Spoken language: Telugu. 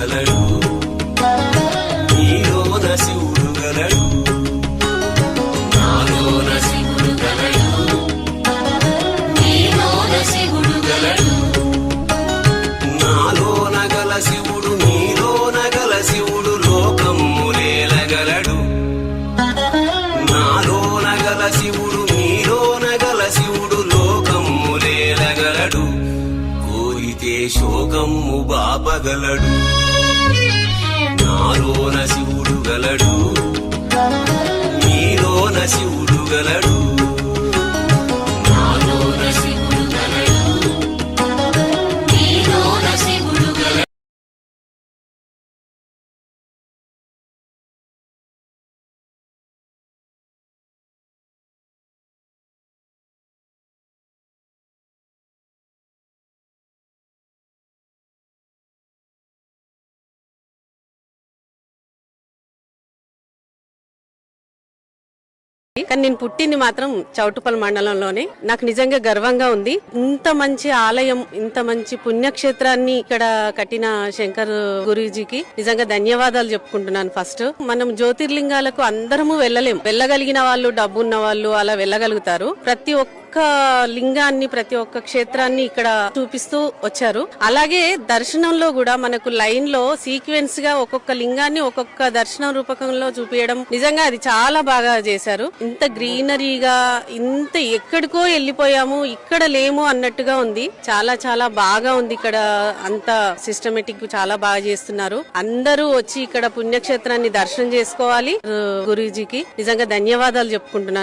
గలడు, నీలోన శివుడు గలడు, నాలోన శివుడు గలడు, నీలోన శివుడు గలడు, నాలోన గల శివుడు నీలోన గల శివుడు లోకమ్ములేలగలడు, నాలోన గల శివుడు నీలోన గల శివుడు లోకమ్ములేలగలడు, కోరితే శోకమ్ము బాపగలడు, నాలోన శివుడు గలడు, నీలోన శివుడు గలడు, నాలోన శివుడు గలడు, నీలోన శివుడు గలడు. కానీ నేను పుట్టింది మాత్రం చౌటుపల్లి మండలంలోనే. నాకు నిజంగా గర్వంగా ఉంది. ఇంత మంచి ఆలయం, ఇంత మంచి పుణ్యక్షేత్రాన్ని ఇక్కడ కట్టిన శంకర్ గురూజీకి నిజంగా ధన్యవాదాలు చెప్పుకుంటున్నాను. ఫస్ట్ మనం జ్యోతిర్లింగాలకు అందరము వెళ్ళగలిగిన వాళ్ళు, డబ్బు ఉన్న వాళ్ళు అలా వెళ్ళగలుగుతారు. ప్రతి ఒక్క లింగాన్ని, ప్రతి ఒక్క క్షేత్రాన్ని ఇక్కడ చూపిస్తూ వచ్చారు. అలాగే దర్శనంలో కూడా మనకు లైన్ లో సీక్వెన్స్ గా ఒక్కొక్క లింగాన్ని ఒక్కొక్క దర్శనం రూపకంలో చూపించడం నిజంగా అది చాలా బాగా చేశారు. ఇంత గ్రీనరీగా, ఇంత ఎక్కడికో వెళ్ళిపోయాము, ఇక్కడ లేము అన్నట్టుగా ఉంది. చాలా చాలా బాగా ఉంది. ఇక్కడ అంత సిస్టమేటిక్ చాలా బాగా చేస్తున్నారు. అందరూ వచ్చి ఇక్కడ పుణ్యక్షేత్రాన్ని దర్శనం చేసుకోవాలి. గురూజీకి నిజంగా ధన్యవాదాలు చెప్పుకుంటున్నాను.